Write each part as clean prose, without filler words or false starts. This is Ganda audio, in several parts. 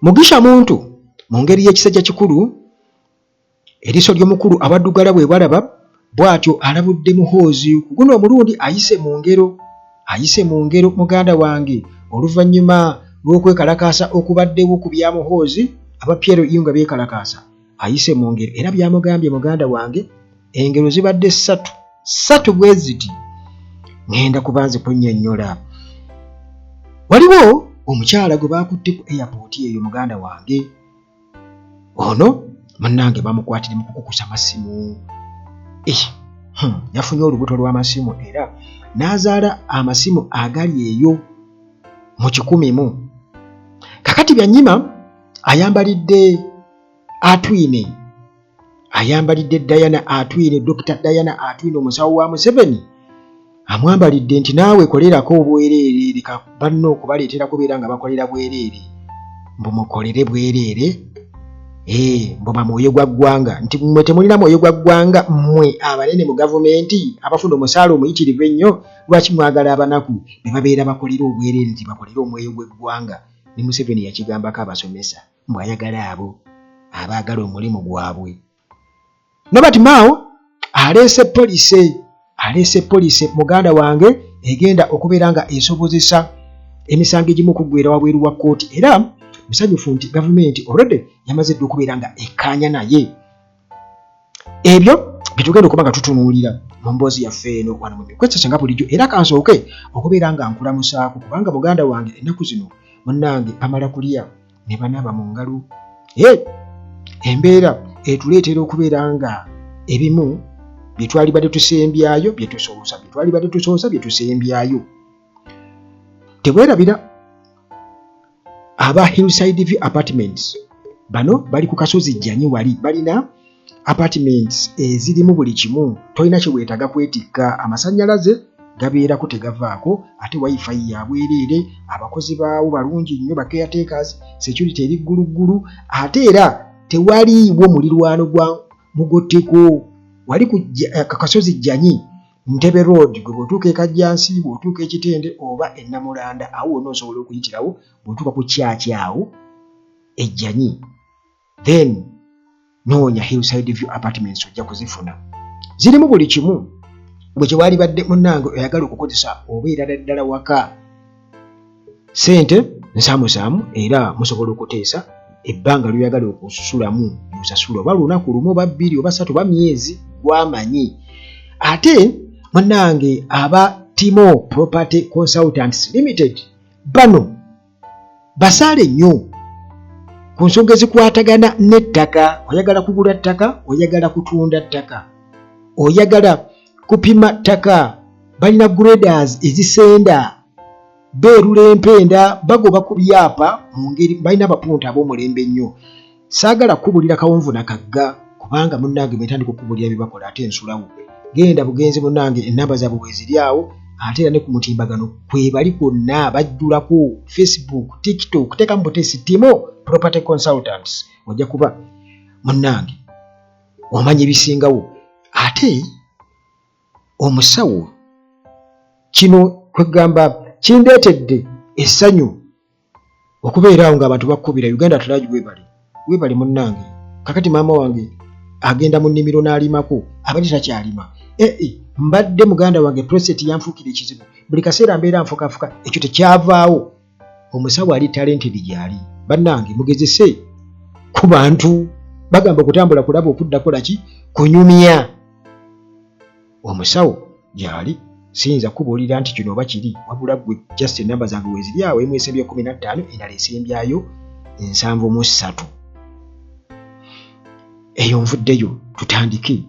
Mugisha muntu mu ngeri y'ekisajja kikulu eriiso ly'omukulu abaddugala bwe balaba bw'atyo alabudde Muhoozi ku guno omulundi ayise mu ngero muganda wange oluvannyuma lw'okwekalakaasa okubaddewo ku bya Muhoozi aba Pierre Yunga beekalakaasa ayise mu ngero era byamugambye muganda wange engero zibadde ssatu bwe ziti ngenda kubanze kunnyonnyola. Waliwo omukyala gwe baakutte ku airport eyo muganda wange ono munnange bamukwatire mu kukukusa masimu yafunye olubuto lw'amasimu era n'azaala amasimu agali eyo mu 1,000. Kakati Byanyima ayambalidde Atwine, ayambalidde Diana Atwine, Dr. Diana Atwine omusawo wa Museveni amwambalidde nti naawe kolerako obwereere leka banno okubaleetera kubeera nga bakolera bwereere mbu mukolere bwereere mbuba mwoyo gwa ggwanga nti mmwe temulina mwoyo gwa ggwanga mmwe abanene mu gavumenti abafuna omusaala omuyitirivu ennyo lwaki mwagala abanaku ne babeera bakolera obwereere nti bakolere omwoyo gw'eggwanga. Ne Museveni yakigambako abasomesa mbw'ayagala abo abaagala omulimu gwabwe. Nobert Mao aleese polisi muganda wange egenda okubeera nga esobozesa emisango egimu okuggweera wabweru wa kkooti era musanyufu nti gavumenti already yamaze dde okubeera nga ekkaanya naye. Ebyo bitugenda okuba nga tutunuulira mu mboozi yaffe eno wano mu Mikwetso nga bulijjo era kansooke okubeera nga nkulamusaako kubanga muganda wange ennaku zino munnange amala kulya ne banaaba mu ngalo. Embeera etuleetera okubeera nga ebimu byetwalibadde tusembyayo byetusembyayo. Tebwerabira aba Hillside View Apartments bano bali ku Kasozi Jjanyi wali balina apartments ezirimu buli kimu tolina kye weetaaga kwetikka amasannyalaze gabeerako tegavaako ate wifi ya bwereere abakozi baawo balungi nnyo ba caretakers security eri gguluggulu ate era tewaliiwo mulirwano gwa mugotteko wali ku Kasozi Jjanyi Ntebe Road gwe bw'otuuka e Kajjansi bw'otuuka e Kitende oba e Nnamulanda awo wonna osobola okuyitirawo bw'otuuka ku kyaki awo e Jjanyi then noonya Hillside View Apartments ojja kuzifuna zirimu buli kimu bwe kye waalibadde munnange oyagala okukozesa obeera ddala waka ssente nsaamusaamu era musobola okuteesa ebbanga ly'oyagala okusulamu ly'osasula oba lunaku lumu oba 2 oba 3 oba myezi gwamanyi. Ate munnange aba Timo Property Consultants Limited bano basaale nnyo ku nsonga ezikwatagana n'ettaka. Oyagala kugula ttaka, oyagala kutunda ttaka, oyagala kupima ttaka, balina graders ezisenda beerula empenda bagoba ku byapa mu ngeri balina abapunta ab'omulembe nnyo. Saagala kukubulira kawonvu na kagga kubanga munnange betandika okukubulira bibakola ate ensulawo genda bugenzi munnange ennamba zaabwe bwe ziri awo ate era ne ku mutimbagano kwe bali kwonna bajjulako Facebook, TikTok, teeka mu butesi Timo Property Consultants ojja kuba munnange omanya ebisingawo. Ate omusawo kino kwegamba kindeetedde essanyu okubeeraawo ng'abantu bakkubira Uganda Tulagi weebale munnange. Kakati maama wange agenda mu nnimiro n'alimako abadde takyalima mbadde muganda wange prostate yanfuukira ekizibu buli kaseera mbeera nfukafuka ekyo tekyavaawo. Omusawo ali talented gyali bannange mugezese ku bantu bagamba okutambula kulaba okuddako laki kunyumya. Omusawo gyali siyinza kubuulira nti kino oba kiri wabula gwe just ennamba zange weeziri awo emu esembya 15 endala esembyayo 73. Eyo nvuddeyo tutandike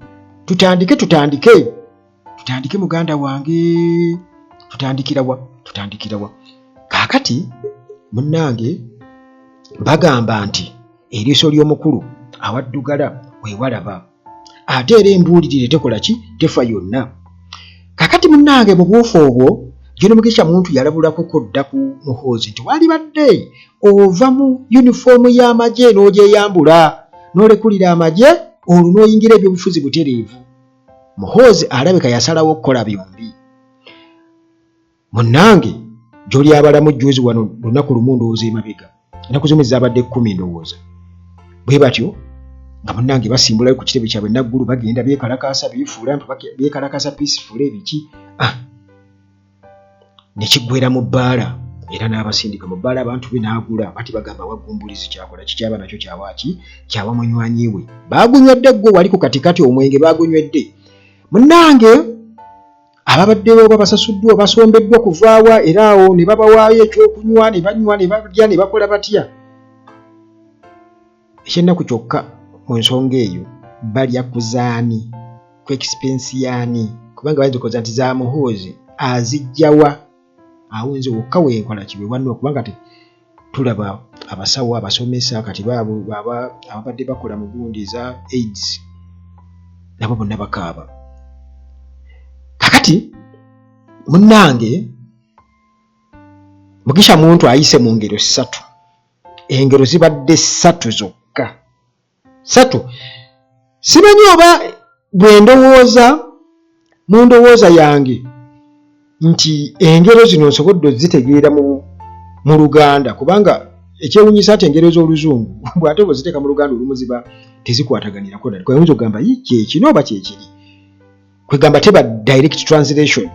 muganda wange tutandikirawa. Kaakati munnange bagamba nti eriiso ly'omukulu awaddugala weewalaba ate era embuulirire tekola ki tefa yonna. Kakati munnange mu bwofu obwo John Mugisha muntu yalabulako kodda ku Muhoozi nti walibadde ova mu yunifoomu y'amagye n'ogyeyambula n'olekulira amagye olwo n'oyingira ebyobufuzi butereevu. Muhoozi alabika yasalawo okukola byombi. Munnange gy'oli abalamu jjuuzi wano lunaku lumu ndowooza emabega ennaku zimu zabadde 10 ndowooza bwe batyo nga munnange basimbulayo ku kitebe kyabwe naggulu bagenda beekalakaasa beefuula beekalakaasa peaceful ebiki ne kiggwera mu bbaala era n'abasindika mu bbaala abantu be n'agula bati bagamba wagumbulizi kyakola kikyaba nakyo kyawaaki kyawa munywanyi we baagunywedde gwe wali ku katikati omwenge baagunywedde munnange ababaddewo babasasuddwa basombeddwa kuvaawa era awo ne babawaayo ekyokunywa ne banywa ne balya ne bakola batya ekyennaku kyokka mu nsonga eyo balya kuzaani ku expense yaani kubanga bayinza okukoza nti za muhoozi azijjawa awo nze wokka wenkola kibe wanno kubanga tulaba abasawo abasomesa kati ababadde bakola mu gundi za AIDS nabo bonna bakaaba kakati munnange Mugisha muntu ayise mu ngero 3 engero zibadde 3 zokka 3 simanyi oba bwe ndowooza mu ndowooza yange nti engero zino nsobodde ozitegeera mu Luganda kubanga ekyewunyisa ati engero z'Oluzungu bw'ate bw'oziteeka mu Luganda olumu ziba tezikwataganirako ddala oyinza okugamba kyekino oba kyekiri kwegamba teba direct translation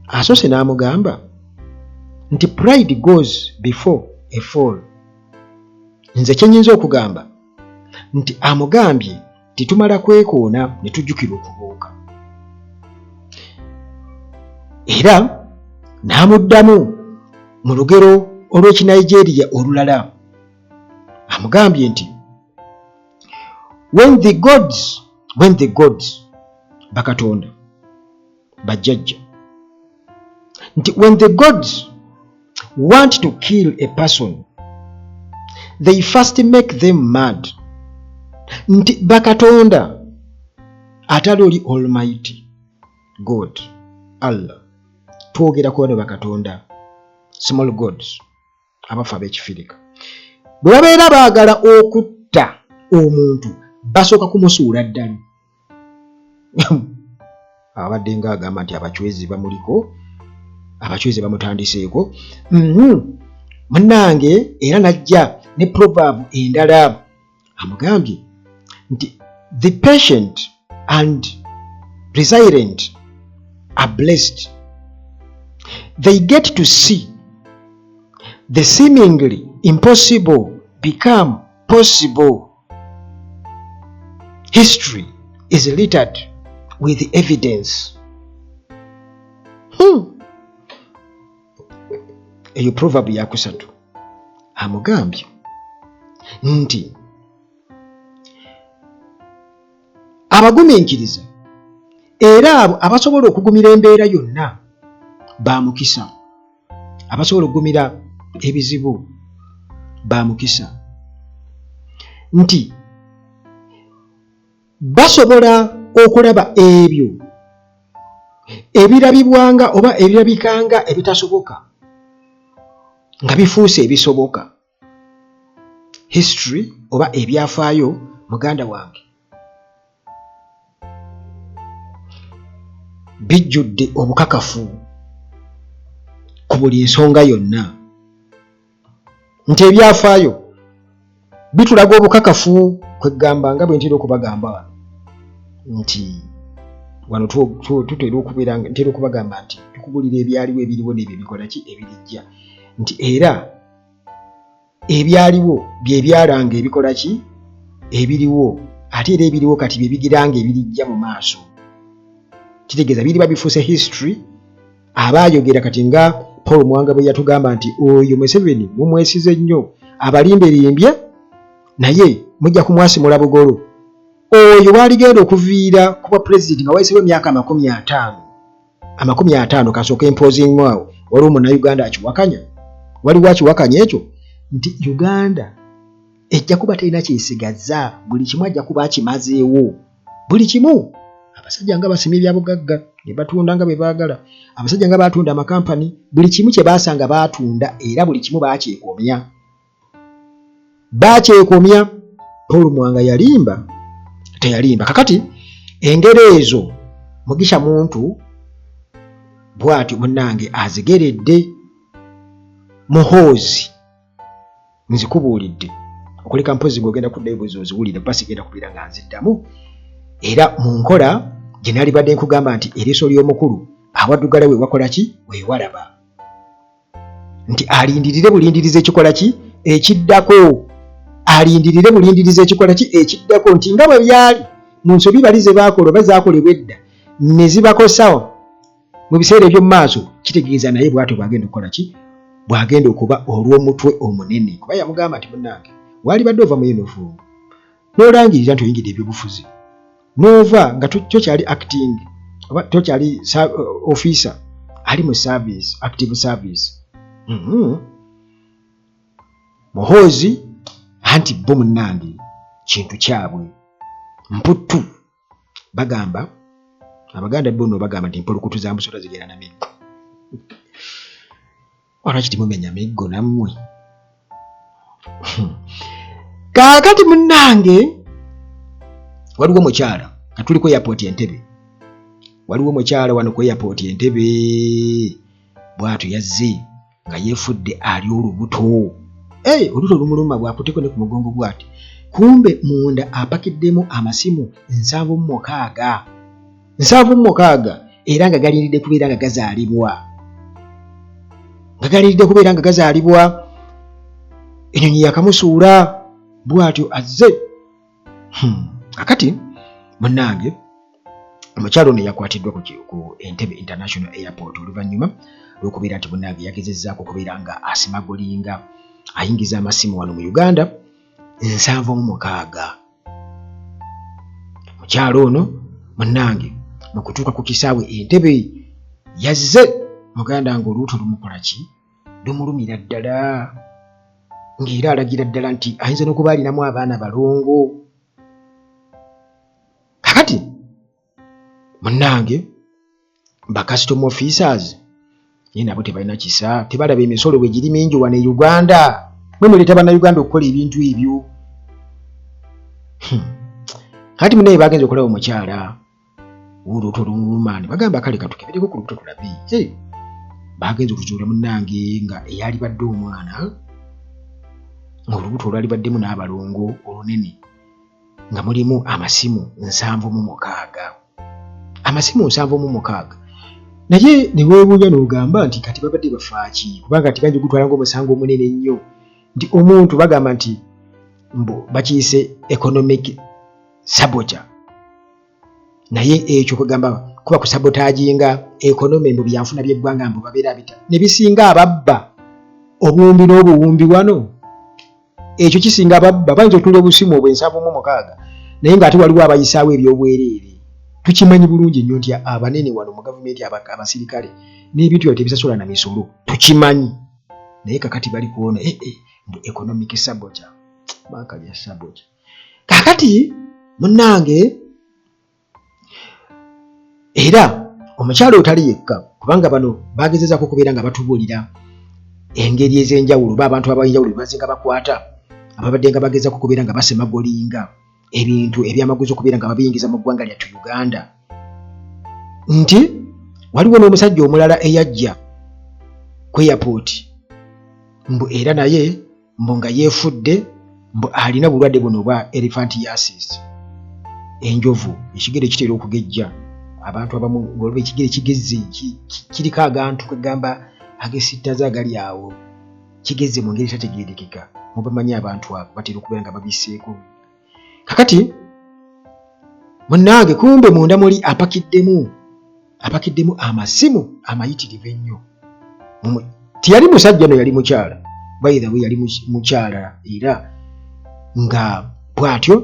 asoose n'amugamba nti pride goes before a fall nze kyenyinza okugamba nti amugambye titumala kwekoona ne tujjukira okubuuka era n'amuddamu mu lugero olw'Ekinigeria olulala amugambye nti when the gods bakatonda bajjajja nti when the gods want to kill a person they first make them mad nti bakatonda atali oli almighty God Allah twogera ku bano bakatonda small gods abafa ab'ekifirika bwe babeera baagala okutta omuntu basooka kumusuula ddala abadde ng'agamba nti abachwezi bamuliko abachwezi bamutandiseeko munnange era najja ne proverb endala amugambye nti the patient and resilient are blessed they get to see the seemingly impossible become possible history is littered with evidence eyo proverb yakusatu amugambye nti abagumiikiriza era abo abasobola okugumira embeera yonna bamukisa abasobola okugumira ebizibu bamukisa nti basobola okulaba ebyo ebirabibwanga oba ebirabikanga ebitasoboka nga bifuuse ebisoboka history oba ebyafaayo muganda wange bijjudde obukakafu ku buli nsonga yonna nti ebyafaayo bitulaga obukakafu kwegamba nga bwe ntera okubagamba wano nti wano ntera okubagamba nti tukubulira ebyaliwo ebiriwo n'ebyo bikola ki ebirijja nti era ebyaliwo bye byalanga ebikola ki ebiriwo ate era ebiriwo kati bye bigiranga ebirijja mu maaso kitegeeza biriba bifuuse history abaayogera kati nga Paul Mwanga bwe yatugamba nti oyo Museveni mumwesize nnyo abalimberimbye naye mujja kumwasimula bugolo oyo waligenda okuviira kuba president nga wayisewo emyaka 50 kasooka imposing mwawo waliwo munnayuganda akiwakanya waliwo akiwakanya ekyo nti Uganda ejja kuba terina kyesigaza buli kimu ajja kuba akimazeewo buli kimu abasajja nga basimye bya bugagga ne batunda nga bwe baagala abasajja nga batunda amakampani buli kimu kye baasanga batunda era buli kimu bakyekomya Paul Mwanga yalimba teyalimba kakati engero ezo Mugisha muntu bw'atyo munnange azigeredde muhoozi nzikubuulidde okuleka mpozi ng'ogenda kuddayo bwezi oziwulire basi genda kubeera nga nziddamu era mu nkola gye nali badde nkugamba nti eriiso ly'omukulu awaddugala we wakola ki weewalaba nti alindirire bulindirize ekikola ki ekiddako alindirire bulindirize ekikola ki ekiddako nti nga bwe byali mu nsobi bali ze baakola oba zaakolebwa edda ne zibakosawo mu biseera eby'omu maaso kitegeeza naye bw'atyo bw'agenda okukola ki bw'agenda okuba olw'omutwe omunene kuba yamugamba nti munnange wali badde ova mu yunifoomu n'olangirira nti oyingidde ebyobufuzi n'ova nga tokyali acting oba tokyali officer ali mu service active service muhoozi anti bo munnange kintu kyabwe mputtu bagamba abaganda bono bagamba nti mpolukutu za musota zigenda na miggo olwaki timumenya miggo nammwe kaakati munnange waliwo mukyala nga tuli ku airport Entebbe waliwo mukyala wano ku airport Entebbe bw'atyo yazze nga yeefudde ali olubuto olubuto lumuluma bw'akuteko ne ku mugongo bw'ati kumbe munda apakiddemu amasimu 76 era nga galindiridde kubeera nga gazaalibwa enyonyi yakamusuula bw'atyo azze kakati munnange omukyalo ono yakwatiddwa ku Entebbe International Airport oluvannyuma lw'okubeera nti munnange yagezezzaako okubeera nga asimagulinga ayingiza amasimu wano mu Uganda 76 mukyalo ono munnange mu kutuuka ku kisaawe Entebbe yazze muganda nga olubuto lumukola ki lumulumira ddala ng'era alagira ddala nti ayinza n'okuba alinamu abaana balongo kakati munnange ba custom officers ye nabo tebalina kisa tebalaba emisolo bwe giri mingi wano e Uganda mwe muleeta bannayuganda okukola ebintu ebyo kati munaye bagenze okulaba omukyala olubuto lumulumani bagamba kale katukebereko ku lubuto tulabe bagenze okuzuula munnange nga eyali badde omwana olubuto olwali baddemu n'abalongo olunene nga mulimu amasimu 76 naye ne weebuunya n'ogamba nti kati babadde bafaaki kubanga tibanji gutwala ng'omusango omunene ennyo nti omuntu bagamba nti bakiyise economic sabotage naye ekyo kugamba kuba kusabotaginga economy mu byanfuna by'eggwanga mbu babeera bita ne bisinga ababba obuwumbi n'obuwumbi wano ekyo kisinga ababba bayinza otula obusimu obw'76 naye ng'ate waliwo abayisaawo ebyobwereere tukimanyi bulungi nnyo nti abanene wano mu gavumenti abasirikale n'ebintu byabwe tebisasola na misolo tukimanyi naye kakati bali kuwona economic sabotage bakalya sabotage kakati munnange era omukyalo otali yekka kubanga bano bagezezaako okubeera nga batubuulira engeri ez'enjawulo abantu abayinjawulo bazinga bakwata ababadde nga bagezaako okubeera nga basemagolinga ebintu ebyamaguzi okubeera nga babiyingiza mu ggwanga lyattu Uganda nti waliwo n'omusajja omulala eyajja ku airport mbu era naye mbu nga yeefudde mbu alina bulwadde buno obwa elephantiasis enjovu ekigere kitera okugejja abantu abamu ng'olaba ekigere kigezze kiriko agantu kagamba agesittaza agali awo kigezze mu ngeri tategeerekeka mubamanyi abantu abo batera okubeera nga babisseeko kakati munnange kumbe munda muli apakiddemu amasimu amayitirivu ennyo tiyali musajja no yali mukyala bayira we yali mukyala era nga bw'atyo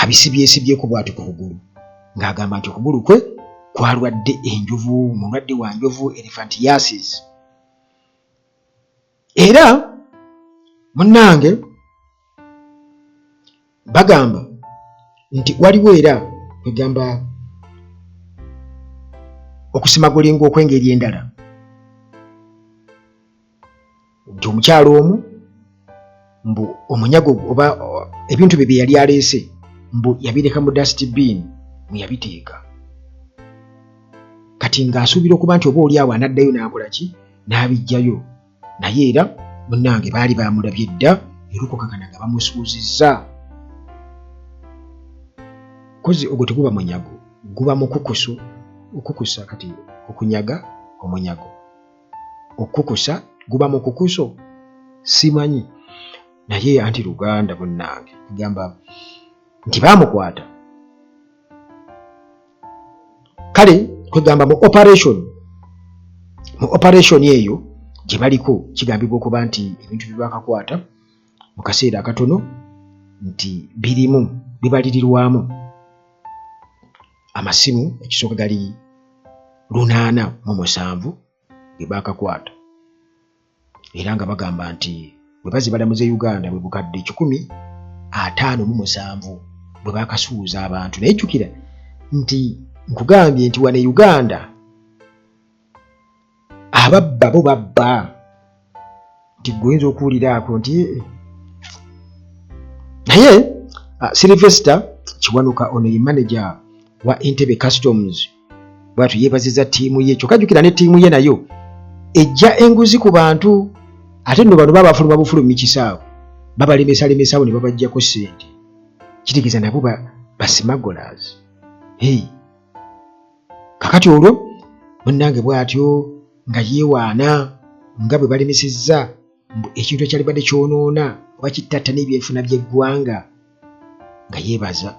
abisibyesibyeko bw'atyo ku kugulu ng'agamba nti okugulu kwe kwalwadde enjovu mulwadde wa njovu elephantiasis era munnange bagamba nti waliwo era kwegamba okusimagulinga okw'engeri endala nti omukyalo omu mbu omunyago oba ebintu bye yali aleese mbu yabireka mu dustbin mwe yabiteeka kati ng'asuubira okuba nti oba oli awo anaddayo n'akola ki n'abijjayo naye era munnange baali bamulabye dda era okukakana nga bamusuuzizza. Kozi ogwo teguba munyago, guba mukukuso. Okukusa kati okunyaga omunyago, okukusa guba mukukuso simanyi, naye anti Luganda munnange kugamba nti bamukwata. Kale kwegamba mu operation eyo gye baliko kigambibwa okuba nti ebintu bye bakakwata mu kaseera akatono nti bibalirirwamu amasimu ekisooka gali 807 ge bakakwata, era nga bagamba nti bwe bazibalamuze Uganda bwe bukadde 157 bwe bakasuuza abantu. Naye jjukira nti nkugambye nti wane Uganda ababba bo babba, nti gwenza okuwuliraako nti naye Sylvester Kiwanuka ono ye manager wa Entebbe Customs bwatu yeebaziza ttiimu ye. Kyokka jjukira ne ttiimu ye nayo ejja enguzi ku bantu, ate nno bano babafuluma bufulumi kisaawe babalemesalemesaawo ne babajjako ssente, kitegeeza nabo ba smugglers. Kakati olwo munnange bw'atyo nga yeewaana nga bwe balemesezza ekintu ekyali badde kyonoona oba kittatta n'ebyenfuna by'eggwanga nga yeebaza.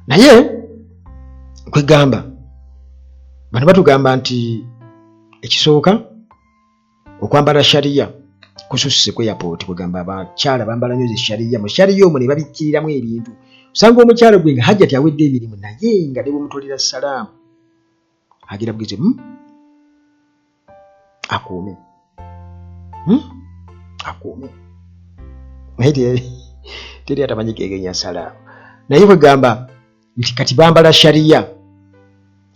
Naye kwegamba bano batugamba nti ekisooka okwambala sharia kususse ku airport. Kwegamba abakyala bambala nnyo sharia, mu sharia omwo ne babikkiriramu ebintu. Osanga omukyala gwe nga hajja tyawedde emirimu naye nga ne bwemutolera salaamu agira bugezi akuume naye teri atamanyi kegenya salaamu. Naye kwegamba nti kati bambala sharia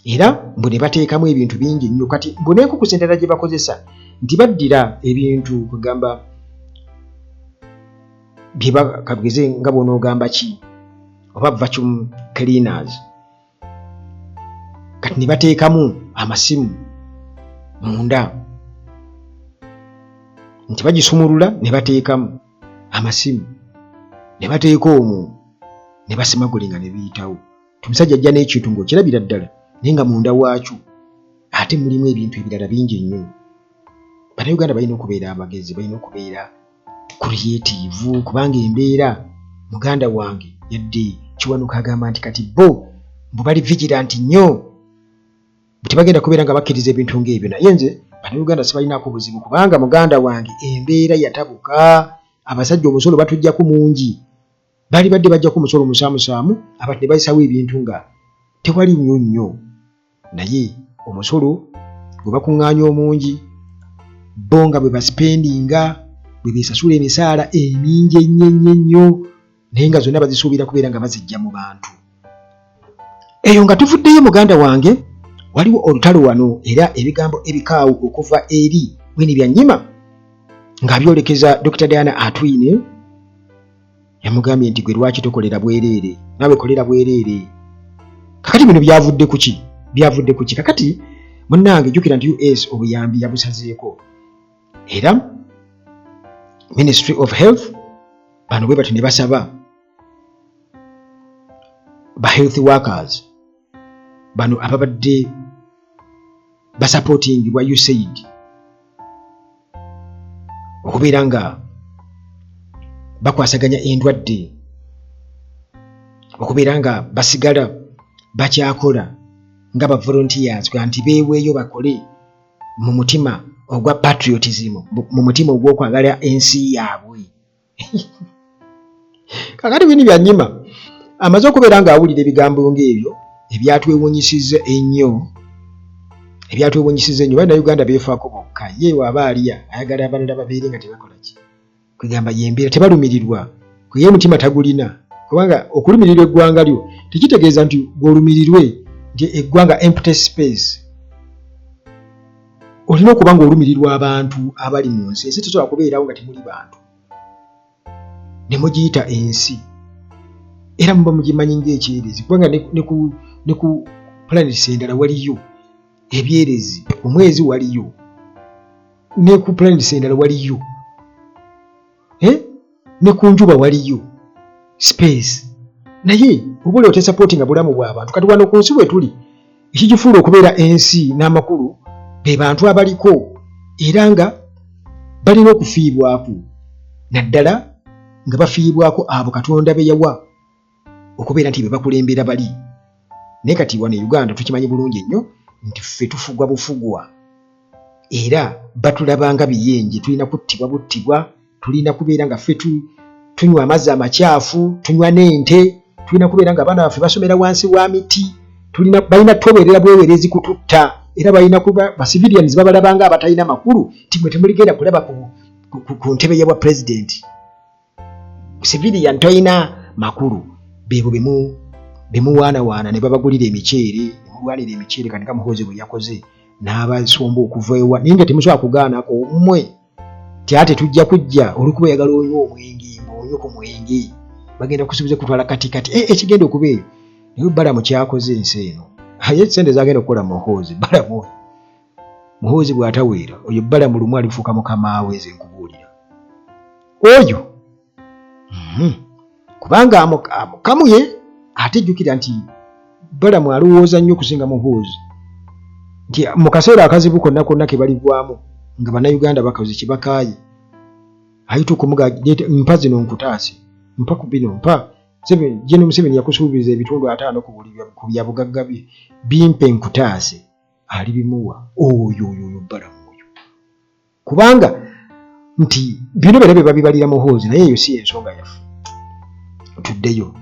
era mbu ne bateekamu ebintu bingi nnyo. Kati mbu n'enkukusa endala gye bakozesa nti baddira ebintu kwegamba bye bakageze nga bw'onoogamba ki oba vacuum cleaners, kati ne bateekamu amasimu munda, nti bagisumulula ne bateekamu amasimu ne bateeka omwo ne basimagulinga ne biyitawo. Tumusajja ajja n'ekintu ng'okirabira ddala naye nga munda waakyo ate mulimu ebintu ebirala bingi nnyo. Bannayuganda balina okubeera amagezi, balina okubeera creative, kubanga embeera muganda wange yadde Kiwanuka agamba nti kati bo bali vigilant nnyo, tebagenda kubeera nga bakkiriza ebintu ng'ebyo. Naye nze Bannayuganda sibalinaako buzibu kubanga muganda wange embeera yatabuka. Abasajja omusolo batugjaku mungi, bali badde bajjaku omusolo musaamusaamu, abantu ne bayisawo ebintu nga tewali nnyo, naye omusolo gwe bakuŋŋaanya omungi bo nga bwe baspendinga bwe beesasula emisaala emingi ennyo, naye nga zonna bazisuubira kubeera nga bazijja mu bantu. Eyo nga tuvuddeyo muganda wange, waliwo olutalo wano era ebigambo ebikaawu okuva eri Winnie Byanyima ng'abyolekeza Dr. Diana Atwine. Yamugambye nti gwe lwaki tokolera bwereere, nawe kolera bwereere. Kakati bino byavudde ku ki? Kakati munnange jjukira nti US obuyambi yabusazeeko, era Ministry of Health bano bwe bati ne basaba ba health workers bano ababadde basupportingibwa USAID okubeera nga bakwasaganya endwadde, okubeera nga basigala bakyakola nga ba volunteers nti beeweeyo bakole mu mutima ogwa patriotism, mu mutima ogw'okwagala ensi yaabwe. Kakati Winnie Byanyima amaze okubeera ng'awulira ebigambo ng'ebyo ebyatwewuunyisizza ennyo. Bannayuganda beefaako bokka, ye waaba aliya ayagala abalala babeere nga tebakola ki, kwegamba yembeera tebalumirirwa, kwe ye mutima tagulina, kubanga okulumirirwa eggwanga lyo tekitegeeza nti gw'olumirirwe nti eggwanga empty space. Olina okuba ng'olumirirwa abantu abali mu nsi. Ensi tesobola kubeerawo nga temuli bantu, ne mugiyita ensi era muba mugimanyi ng'ekyerezi, kubanga ne ku planets endala waliyo ebyerezi, omwezi waliyo, ne ku planet endala waliyo, ne ku njuba waliyo space. Naye obule otesupportinga bulamu bw'abantu. Kati wano ku nsi bwe tuli ekigifuula okubeera ensi n'amakulu be bantu abaliko era nga balina okufiibwako, naddala nga bafiibwako abo Katonda be yawa okubeera nti be bakulembera bali. Naye kati wano e Uganda tukimanyi bulungi nnyo nti ffe tufugwa bufugwa era batulabanga biyenje, tulina buttibwa, tulina kubeera nga ffe tunywa amazzi amakyafu, tunywa n'ente, tulina kubeera nga abaana baffe basomera wansi wa miti, balina tubeerera bwewerezi kututta era balina kuba civilians babalabanga abatalina makulu ti mwe temuligenda kulaba ku ntebe ya president. Civilian toyina makulu bebo bemuwaana ne babagulira emiceere, nemulwanira emiceere kanika Muhoozi bwe yakoze n'abasomba okuva ewa. Naye nga temusobola kugaanako mmwe ti ate tujja kujja olikuba yagala onywa omwenge onywa ku mwenge bagenda kusubiza kutwala katikati ekigenda okubeeyo. Naye Balamu kyakoze ensi eno aye sente zagenda okukola Muhoozi. Muhoozi bw'ataweera oyo Balamu lumu alifuuka mukama we nze nkubuulira oyo. Kubanga amukamuye ate jjukira nti Balamu alowooza nnyo okusinga Muhoozi nti mu kaseera akazibu konna konna ke balivaamu nga bannayuganda bakoze kibakaaye ayita okumuga mpa zino nkutaase mpa ku bino mpa Jeno Museveni yakusuubiza ebitundu 5 ku bya bugagga bye bimpe nkutaase alibimuwa oyo Balamu oyo. Kubanga nti bino berabe babibalira Muhoozi naye eyo si ensonga yaffe tuddeyo.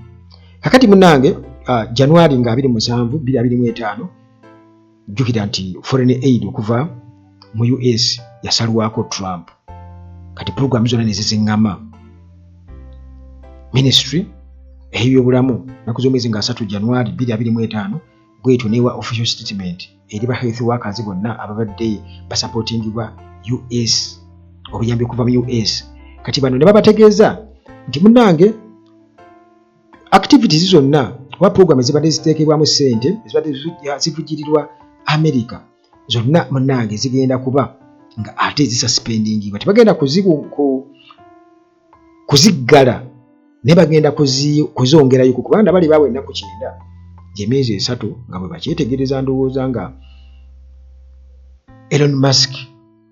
Kakati munange January nga 2025 jjukira nti foreign aid okuva mu US yasalwako Trump. Kati program zonna nezizingama ministry ebyobulamu naku z'omwezi nga 3 January 2025 bwetyo newa official statement eri ba health workers bonna ababadde basupportingibwa US obuyambi okuva mu US. Kati bano ne babategeeza nti munange activities zonna wa program ezibadde ziteekebwamu ssente ezibadde zivugirirwa America zonna munange zigenda kuba nga ate zisuspendingibwa, tebagenda kuziggala ne bagenda kuzongerayo kubanga bali bawe ennaku 9 gy'emyezi 3 nga bwe bakyetegereza. Ndowooza nga Elon Musk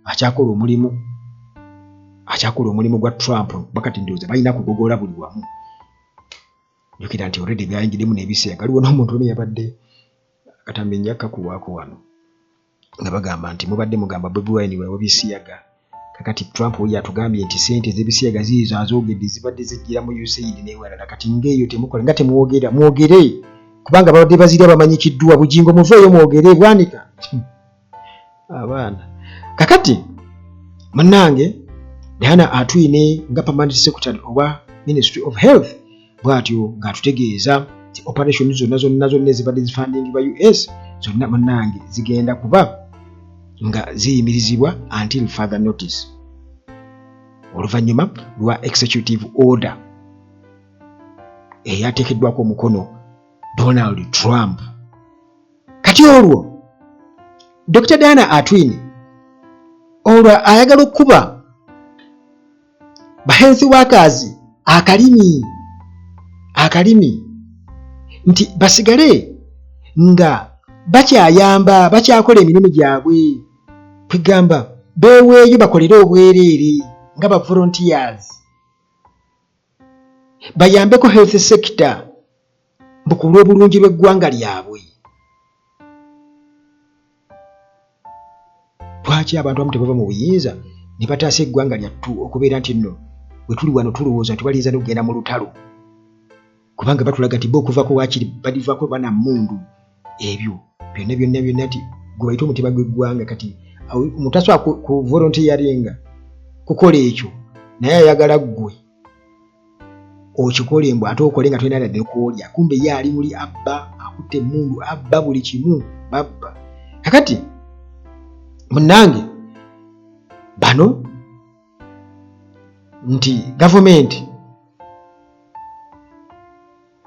akyakola omulimu gwa Trump bakati ndowooza balina kugogola buli wamu. Jjukira nti already byayingiremu n'ebiseera galiwo n'omuntu omu yabadde katambi nnyaka kuwaako wano nga bagamba nti mubadde mugamba Bobi Wine we wabisiyaga. Kakati Trump oyo atugambye nti ssente ez'ebisiyaga ziizo azoogedde zibadde zijjira mu USAID n'ewalala. Kati ng'eyo temukola nga mwogere kubanga babadde bazirya bamanyikiddwa bugingo muveeyo mwogere bwanika abaana. Kakati munnange Diana Atwine nga permanent secretary owa Ministry of Health bwatyo ng'atutegeeza nti operation zonna ezibadde zifundingibwa US zonna munnange zigenda kuba nga ziyimirizibwa until further notice oluvannyuma lwa executive order eyateekeddwako omukono Donald Trump. Kati olwo Dr. Diana Atwine olwo ayagala okuba ba health workers akalimi nti basigale nga bakyakola emirimu gyabwe kwegamba beeweeyo bakolere obwereere nga ba volunteers bayambeko health sector bukulwe bulungi bw'eggwanga lyabwe. Lwaki abantu abamu tebava mu buyinza ne bataasa eggwanga lyattu okubeera nti nno bwe tuli wano tulowooza nti baliyinza n'okugenda mu lutalo kubanga batulaga nti bo okuvako waakiri balivako banammundu ebyo byonna nti gwe bayita omutima gw'eggwanga. Kati omuntu asobola ku volunteeringa kukola ekyo naye ayagala ggwe okikole mbw ate okole nga tolina ddadde kwolya kumbe ye ali muli abba akutte emmundu abba buli kimu babba. Kakati munnange bano nti gavumenti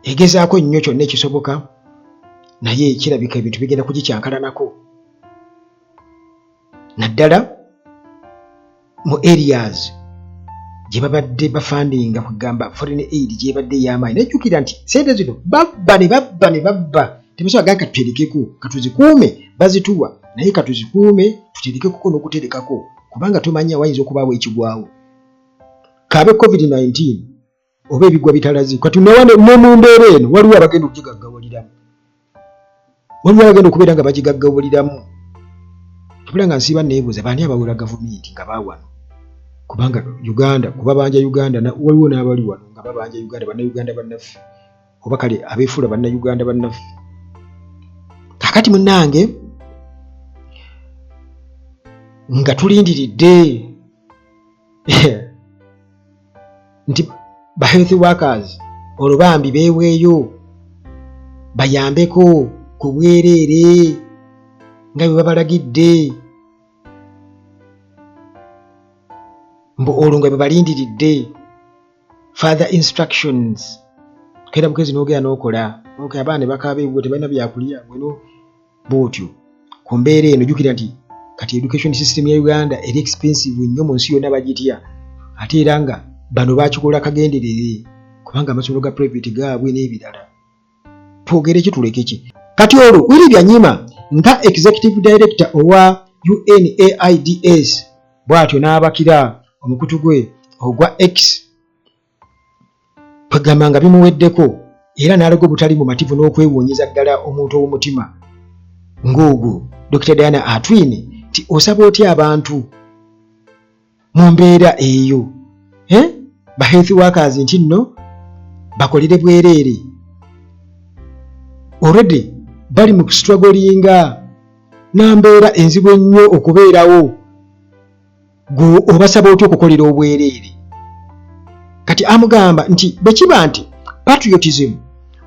egezaako nnyo kyonna ekisoboka naye kirabika ebintu bigenda kugikyankalanako naddala mu areas gye babadde bafandinga kugamba foreign aid gye badde y'amaanyi nejjukira nti sente zino babba tebasobola gaka tuterekeko katuzikuume bazituwa naye katuzikuume tuterekeko n'okuterekako kubanga tumanya wayinza okubaawo ekigwawo kabe covid-19 oba ebigwa bitalazi kati ne mu mbeera eno waliwo abagenda okugigaggawuliramu waliwo abagenda okubeera nga bagigaggawuliramu tubula nga nsiiba neebuuza baani abawula gavumenti nga baawano kubanga Uganda kuba banja Uganda waliwo n'abali wano nga babanja Uganda bannayuganda bannaffe oba kale abeefuula bannayuganda bannaffe kakati munnange nga tulindiridde nti ba health workers olubambi beeweeyo bayambeko ku bwereere nga bwe babalagidde mbu olwo nga bwe balindiridde further instructions kera bukezi n'ogera n'okola okay abaana ne bakaaba ebibwe tebalina byakulya bweno bwotyo ku mbeera eno jjukira nti kati education system ya Uganda eri expensive nnyo mu nsi yonna bagitya ate era nga bano bakikola kagenderere kubanga amasomero ga private gaabwe n'ebirala twogere ki tuleke ki kati olwo Willy Byanyima nga executive director owa UNAIDS bw'atyo n'abakira omukutu gwe ogwa X kwegamba nga bimuweddeko era n'alaga obutali mumativu n'okwewuunyiza ddala omuntu ow'omutima ng'ogwo Dr. Diana Atwine ti osaba otya abantu mu mbeera eyo ba health workers nti nno bakolere bwereere already bali mu strugglinga n'ambeera enzibu ennyo okubeerawo gwe obasaba otya okukolera obwereere kati amugamba nti bwe kiba nti patriotism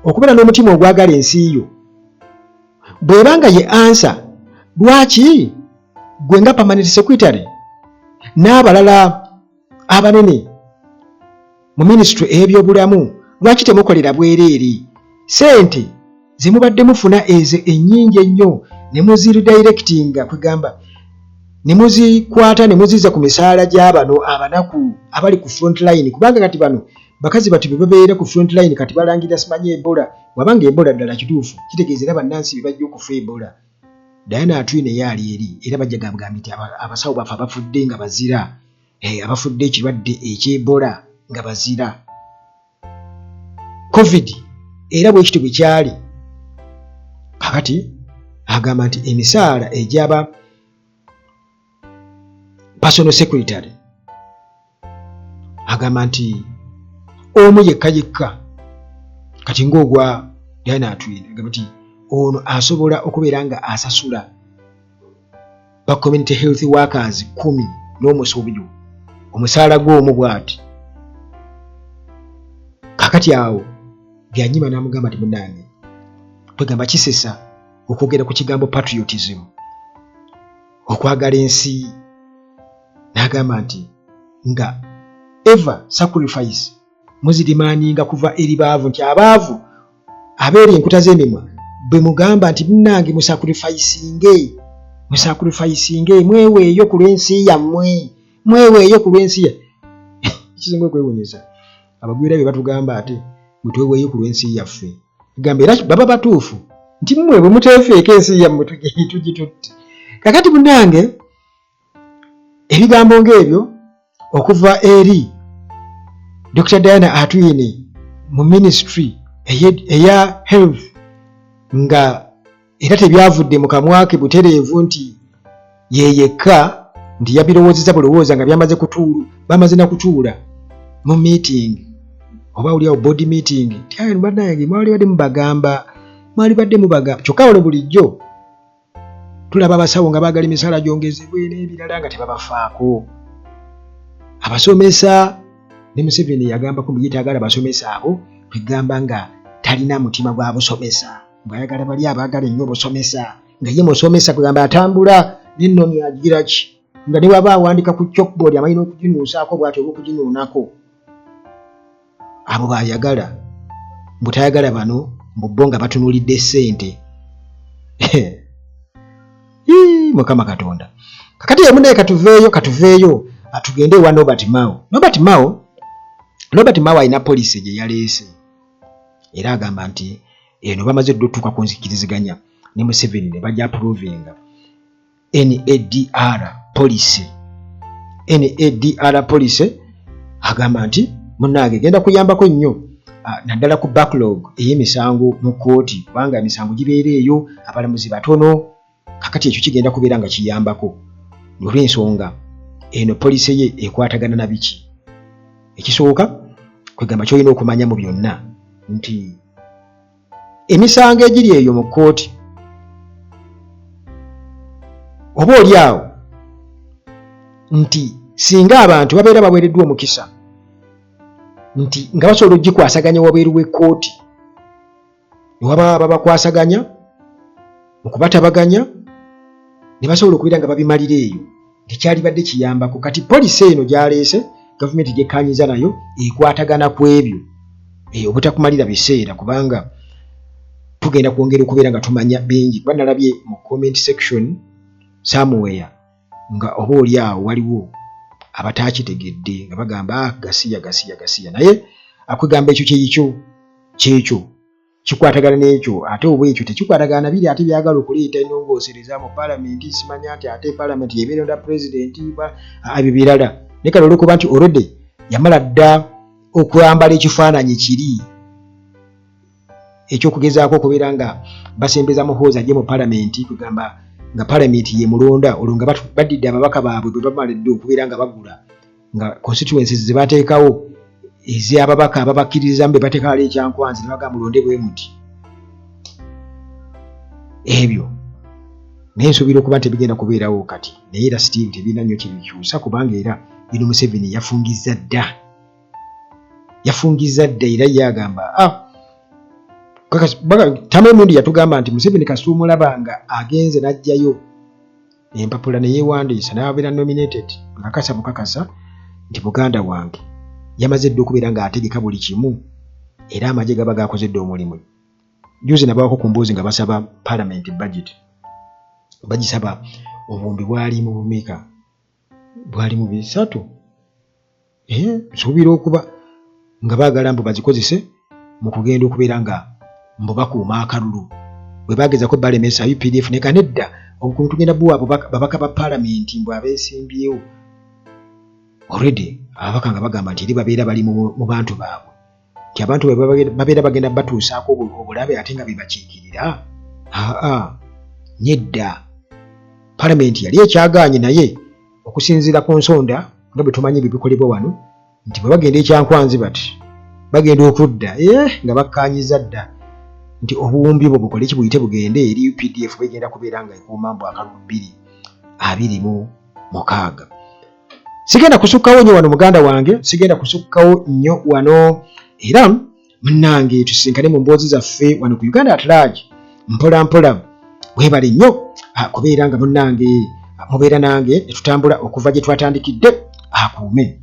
okubeera n'omutima ogwagala ensi yo bw'eba nga ye ansa lwaki gwe nga permanent secretary n'abalala abanene mu ministry ey'ebyobulamu lwaki temukolera bwereere sente ze mubadde mufuna ezo ennyingi ennyo ne muziridirectinga kwegamba ne muzikwata ne muziza ku misaala gy'abano abanaku abali ku front line kubanga kati bano bakazi bati bwe babeera ku front line kati balangira simanye Ebola wabanga Ebola ddala kituufu kitegeeza era bannansi be bajja okufa Ebola Diana Atwine yaali eri era bajja gambga nti abasawo bafa bafudde nga bazira abafudde ekirwadde eky'Ebola nga bazira covid era bwe kityo bwe kyali kakati agamba nti emisaala egyaba personal secretary agamba nti omu yekka kati ng'ogwa Diana Atwine agamba nti ono asobola okubeera nga asasula ba community health workers 10 n'omusobyo omusaala gw'omu bw'ati kakati awo Byanyima n'amugamba nti munnange twegamba kisesa okwogera ku kigambo patriotism okwagala ensi n'agamba nti nga ever sacrifice muzirimaninga kuva eri baavu nti abaavu abeeri enkuta z'emimwa bwe mugamba nti munnange musacrificinge mweweeyo ku lw'ensi yammwe mweweeyo ku lw'ensi ya kizinga okwewuunyisa abagwira bye batugamba ate mutweweeyo ku lw'ensi yaffe gamba era baba batuufu nti mmwe bwe muteefeeko ensi yammwe tugitutte kakati munnange ebigambo ng'ebyo okuva eri Dr. Diana Atwine mu ministry eya health nga era tebyavudde mu kamwake butereevu nti yeyekka nti yabirowoozeza bulowooza nga bamaze na kutuula mu meeting oba oliawo board meeting tiayo bannange mwali badde mubagamba kyokka wano bulijjo tulaba abasawo nga baagala emisaala gyongezebwe n'ebirala nga tebabafaako abasomesa ne Museveni yagambako muyitaagala abasomesa abo kwegamba nga talina mutima gwa busomesa bw'ayagala bali abaagala ennyo busomesa nga ye musomesa kwegamba atambula n'ennono agira ki nga ne waba awandika ku chalkboard amalina okuginuusaako bw'atyo oba okuginuunako abo baayagala mbutayagala bano mbubbo nga batunuulidde ssente Mukama Katonda kakati yemunaye katuveeyo atugende wa Norbert Mao alina poliisi gye yaleese era agamba nti eno bamaze ddutuuka ku nzikiriziganya ne Museveni ne bajja approvinga NADR policy agamba nti munnange genda kuyambako nnyo naddala ku backlog ey'emisango mu kkooti kubanga emisango gibeera eyo abalamuzi batono kakati ekyo kigenda kubeera nga kiyambako olw'ensonga eno poliisi ye ekwatagana na biki ekisooka kwegamba kyolina okumanya mu byonna nti emisango egiri eyo mu kkooti oba oli awo nti singa abantu babeera baweereddwa omukisa nti nga basobola ogikwasaganya wabweru w'ekkooti ne waba babakwasaganya mu kubatabaganya ne basobola okubeera nga babimalira eyo tekyalibadde kiyambako kati poliisi eno gyaleese gavumenti gyekkaanyiza nayo ekwatagana ku ebyo obutakumalira biseera kubanga tugenda kwongera okubeera nga tumanya bingi kuba nalabye mu comment section somewhere nga oba oli awo waliwo abataakitegedde nga bagamba gasiya naye akwegamba ekyo kyekyo kikwatagana n'ekyo ate oba ekyo tekikwatagana biri ate byagala okuleeta ennongoosereza mu palamenti simanya nti ate palamenti yebeeronda pulezidenti ebyo birala ne kale olw'okuba nti already yamala dda okwambala ekifaananyi kiri ekyokugezaako okubeera nga basembeza muhoozi ajje mu palamenti kugamba nga palamenti ye mulonda olwo nga badidde ababaka baabwe bwe bamala dde okubeera nga bagula nga constituencies ze bateekawo ez'ababaka ababakkiririzamu be bateekawo ekyankwanzi ne bagamba mulonde bwe muti ebyo naye nsuubira okuba nti bigenda kubeerawo kati naye era still tebirina nnyo kibikyusa kubanga era bino Museveni yafungizza dda era yagamba Tama emundi yatugamba nti Museveni kasumulaba nga agenze n'ajjayo empapula ne yeewandiisa n'abeera nominated bukakasa nti muganda wange yamaze dda okubeera ng'ategeka buli kimu era amagye gaba gakoze dda omulimu. Juzi nabawako ku mbuuzi nga basaba parliament budget bagisaba obuwumbi bwali mu bumeka bwali mu 3 nsuubira okuba nga baagala mbu bazikozese mu kugenda okubeera nga mbu bakuuma akalulu bwe bagezako balemesa UPDF ne kanedda obukuntu tugenda buwa babaka ba parliament mbu abeesimbyewo already ababaka nga bagamba nti eri babeera bali mu bantu baabwe nti abantu babeera bagenda batuusaako obulabe ate nga bebakiikirira nyedda parliament yali ekyagaanye naye okusinziira ku nsonda nga bwe tumanyi bibikolebwa wano nti bwe bagenda ekyankwanzi bati bagenda okudda nga bakkaanyiza dda nti obuwumbi obwo bukole ki buyite bugende eri UPDF begenda kubeera nga ekuuma mbu akalulu 226. Sigenda kusukkawo nnyo wano muganda wange, sigenda kusukkawo nnyo wano era munnange tusinkane mu mboozi zaffe wano ku Uganda at large mpola mpola webale nnyo kubeera nga munnange mubeera nange netutambula okuva gye twatandikidde akuume.